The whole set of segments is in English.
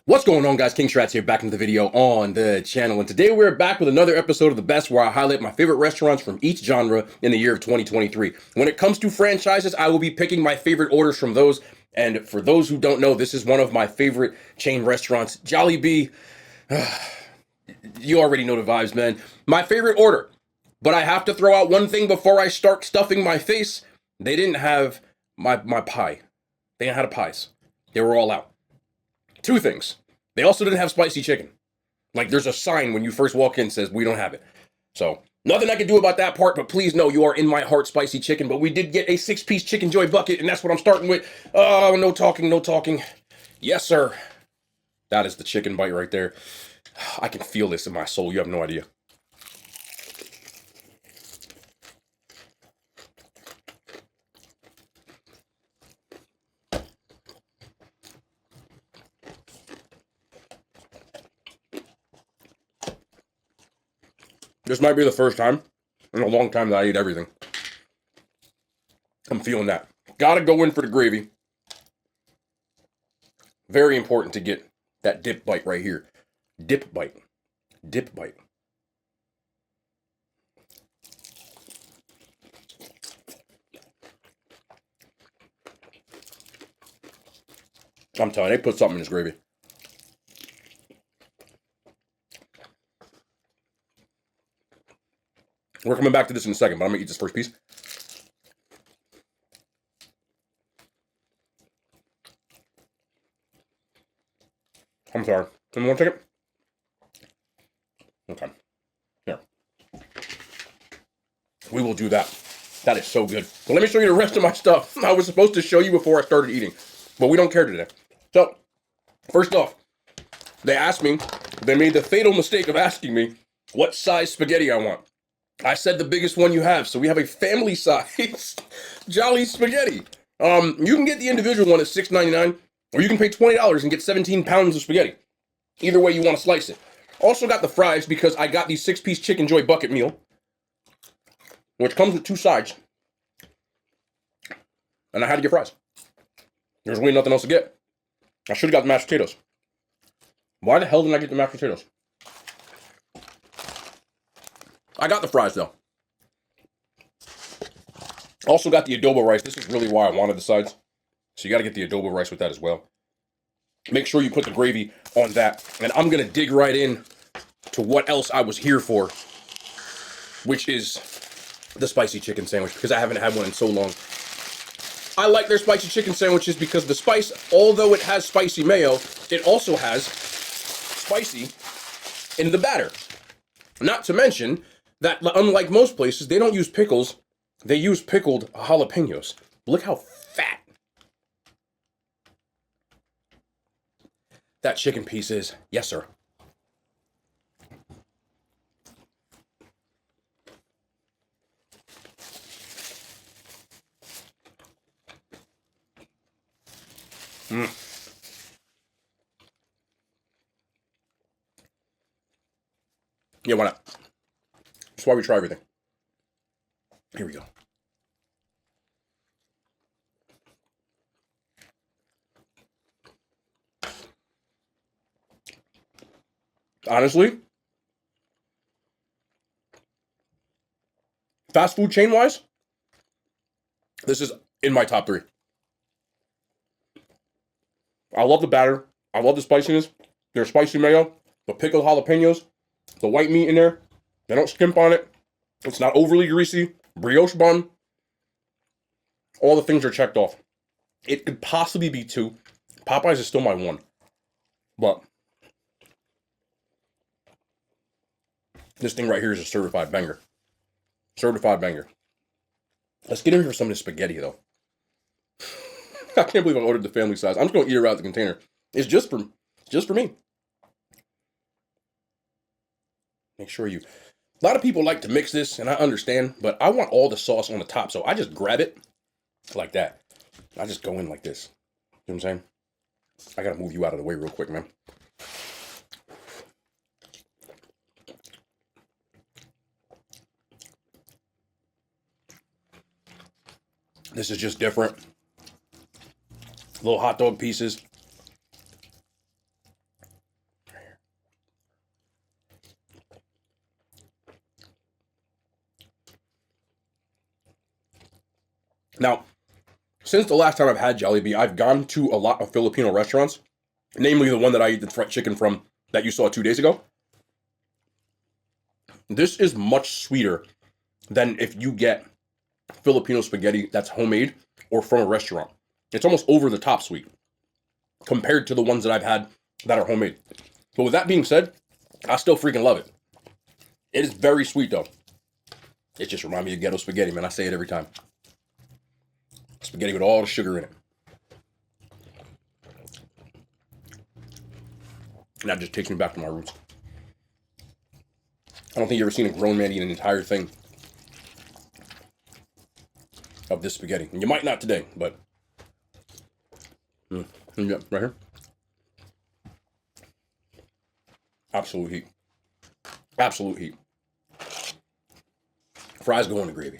What's going on, guys? King Strats here, back in the video on the channel, and today we're back with another episode of The Best, where I highlight my favorite restaurants from each genre in the year of 2023. When it comes to franchises, I will be picking my favorite orders from those, and for those who don't know, this is one of my favorite chain restaurants, Jolllibee. You already know the vibes, man. My favorite order, but I have to throw out one thing before I start stuffing my face. They didn't have my pie. They didn't have the pies. They were all out. Two things. They also didn't have spicy chicken. Like, there's a sign when you first walk in that says, we don't have it. So, nothing I can do about that part, but please know you are in my heart spicy chicken. But we did get a 6-piece Chicken Joy bucket, and that's what I'm starting with. Oh, no talking, no talking. Yes, sir. That is the chicken bite right there. I can feel this in my soul. You have no idea. This might be the first time in a long time that I eat everything. I'm feeling that. Gotta go in for the gravy. Very important to get that dip bite right here. Dip bite. Dip bite. I'm telling you, they put something in this gravy. We're coming back to this in a second, but I'm gonna eat this first piece. I'm sorry. Give me one second. Okay. Here. We will do that. That is so good. So let me show you the rest of my stuff. I was supposed to show you before I started eating, but we don't care today. So, first off, they made the fatal mistake of asking me what size spaghetti I want. I said the biggest one you have, so we have a family size Jolly spaghetti. You can get the individual one at $6.99, or you can pay $20 and get 17 pounds of spaghetti. Either way you want to slice it. Also got the fries because I got the 6-piece Chicken Joy bucket meal, which comes with 2 sides. And I had to get fries. There's really nothing else to get. I should have got the mashed potatoes. Why the hell didn't I get the mashed potatoes? I got the fries, though. Also got the adobo rice. This is really why I wanted the sides. So you got to get the adobo rice with that as well. Make sure you put the gravy on that. And I'm going to dig right in to what else I was here for, which is the spicy chicken sandwich, because I haven't had one in so long. I like their spicy chicken sandwiches because the spice, although it has spicy mayo, it also has spicy in the batter. Not to mention that, unlike most places, they don't use pickles. They use pickled jalapenos. Look how fat that chicken piece is. Yes, sir. Yeah, why not? That's why we try everything. Here we go. Honestly, fast food chain wise, this is in my top 3. I love the batter. I love the spiciness. Their spicy mayo, the pickled jalapenos, the white meat in there. They don't skimp on it. It's not overly greasy. Brioche bun. All the things are checked off. It could possibly be 2. Popeyes is still my 1. But this thing right here is a certified banger. Certified banger. Let's get in here for some of this spaghetti, though. I can't believe I ordered the family size. I'm just going to eat her out of the container. It's just for me. Make sure you... A lot of people like to mix this, and I understand, but I want all the sauce on the top, so I just grab it like that. I just go in like this. You know what I'm saying? I gotta move you out of the way real quick, man. This is just different. Little hot dog pieces. Now, since the last time I've had Jolllibee, I've gone to a lot of Filipino restaurants, namely the one that I eat the fried chicken from that you saw 2 days ago. This is much sweeter than if you get Filipino spaghetti that's homemade or from a restaurant. It's almost over the top sweet compared to the ones that I've had that are homemade. But with that being said, I still freaking love it. It is very sweet though. It just reminds me of ghetto spaghetti, man. I say it every time. Spaghetti with all the sugar in it. And that just takes me back to my roots. I don't think you've ever seen a grown man eat an entire thing of this spaghetti. And you might not today, but yeah, right here. Absolute heat. Absolute heat. Fries go in the gravy.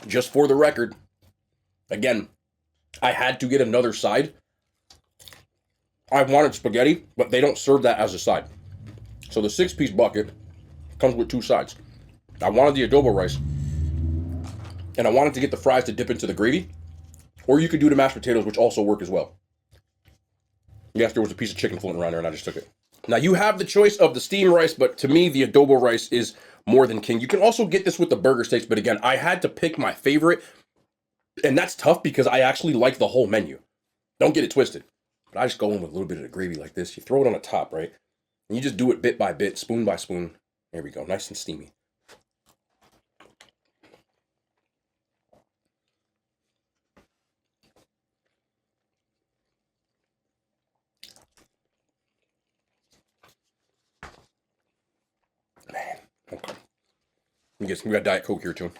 Just for the record, again, I had to get another side. I wanted spaghetti, but they don't serve that as a side. So the 6-piece bucket comes with 2 sides. I wanted the adobo rice, and I wanted to get the fries to dip into the gravy, or you could do the mashed potatoes, which also work as well. Yes, there was a piece of chicken floating around there, and I just took it. Now, you have the choice of the steamed rice, but to me, the adobo rice is more than king. You can also get this with the burger steaks, but again, I had to pick my favorite, and that's tough because I actually like the whole menu. Don't get it twisted. But I just go in with a little bit of the gravy like this. You throw it on the top, right? And you just do it bit by bit, spoon by spoon. There we go, nice and steamy. Man, okay. We got Diet Coke here too.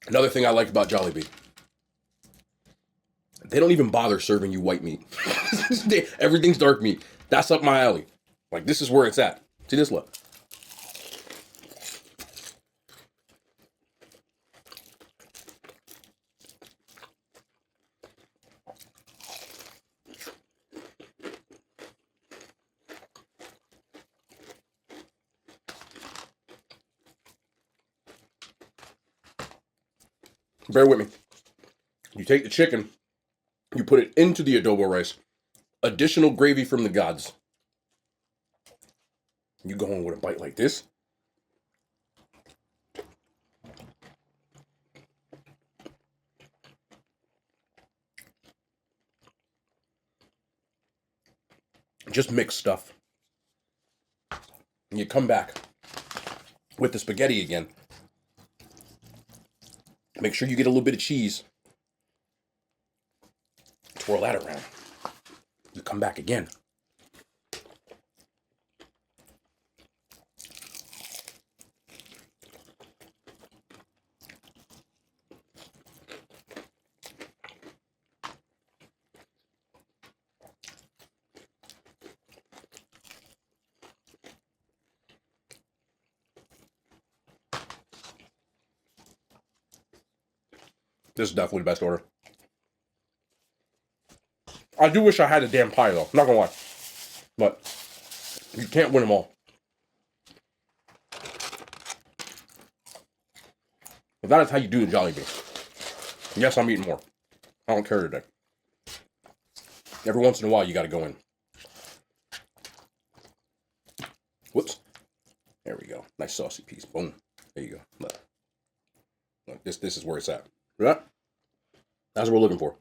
Another thing I liked about Jolllibee, they don't even bother serving you white meat. Everything's dark meat. That's up my alley. Like, this is where it's at. See this, look. Bear with me. You take the chicken, you put it into the adobo rice, additional gravy from the gods. You go in with a bite like this. Just mix stuff. And you come back with the spaghetti again. Make sure you get a little bit of cheese. Twirl that around. You come back again. This is definitely the best order. I do wish I had a damn pie though, not gonna lie. But you can't win them all. But that is how you do the Jolllibee. Yes, I'm eating more. I don't care today. Every once in a while, you gotta go in. Whoops. There we go. Nice saucy piece. Boom. There you go. Look, this is where it's at. Right? That's what we're looking for.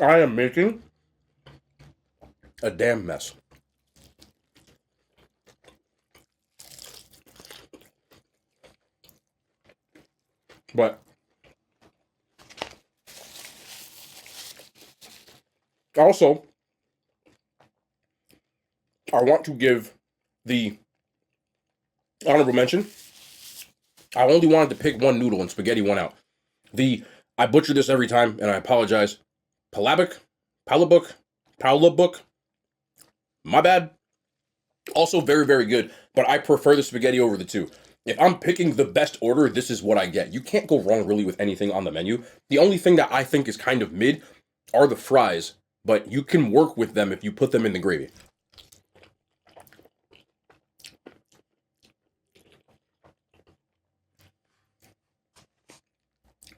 I am making a damn mess. But also, I want to give the honorable mention I only wanted to pick one noodle and spaghetti won out. I butcher this every time, and I apologize. Palabok, my bad. Also very, very good, but I prefer the spaghetti over the two. If I'm picking the best order, this is what I get. You can't go wrong really with anything on the menu. The only thing that I think is kind of mid are the fries, but you can work with them if you put them in the gravy.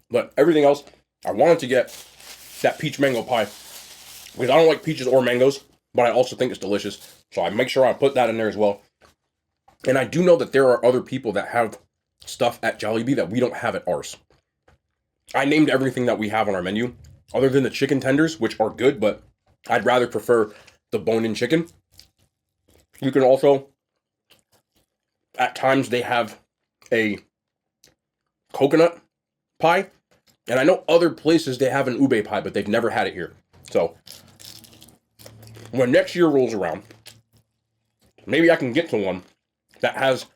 But everything else, I wanted to get that peach mango pie because I don't like peaches or mangoes, but I also think it's delicious. So I make sure I put that in there as well. And I do know that there are other people that have stuff at Jolllibee that we don't have at ours. I named everything that we have on our menu, other than the chicken tenders, which are good, but I'd rather prefer the bone-in chicken. You can also, at times, they have a coconut pie. And I know other places they have an ube pie, but they've never had it here. So, when next year rolls around, maybe I can get to one that has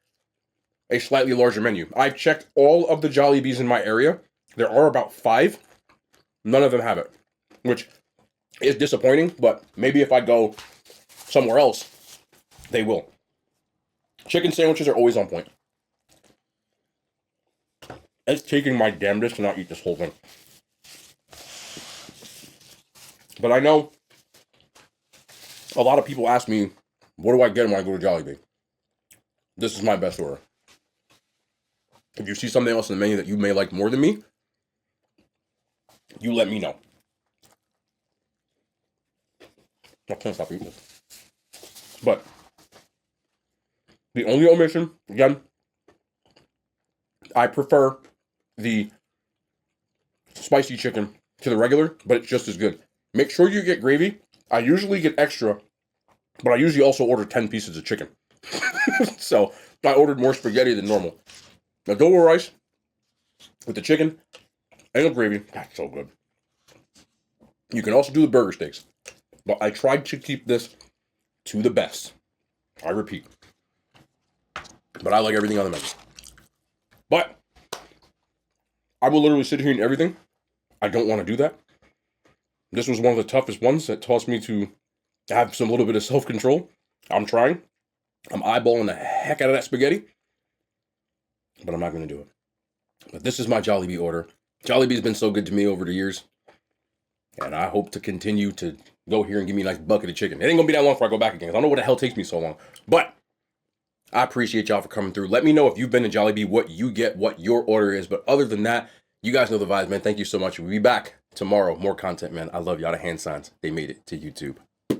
a slightly larger menu. I've checked all of the Jollibees in my area. There are about 5. None of them have it, which is disappointing, but maybe if I go somewhere else, they will. Chicken sandwiches are always on point. It's taking my damnedest to not eat this whole thing. But I know a lot of people ask me, what do I get when I go to Jolllibee? This is my best order. If you see something else in the menu that you may like more than me, you let me know. I can't stop eating this. But the only omission, again, I prefer the spicy chicken to the regular, but it's just as good. Make sure you get gravy. I usually get extra, but I usually also order 10 pieces of chicken. So I ordered more spaghetti than normal. Adobo rice with the chicken and the gravy. That's so good. You can also do the burger steaks, but I tried to keep this to the best. I repeat. But I like everything on the menu. But I will literally sit here and eat everything. I don't want to do that. This was one of the toughest ones that taught me to have some little bit of self-control. I'm trying. I'm eyeballing the heck out of that spaghetti. But I'm not going to do it. But this is my Jolllibee order. Jollibee's been so good to me over the years. And I hope to continue to go here and give me a nice bucket of chicken. It ain't going to be that long before I go back again. I don't know what the hell takes me so long. But I appreciate y'all for coming through. Let me know if you've been to Jolllibee, what you get, what your order is. But other than that, you guys know the vibes, man. Thank you so much. We'll be back tomorrow. More content, man. I love y'all. The hand signs, they made it to YouTube.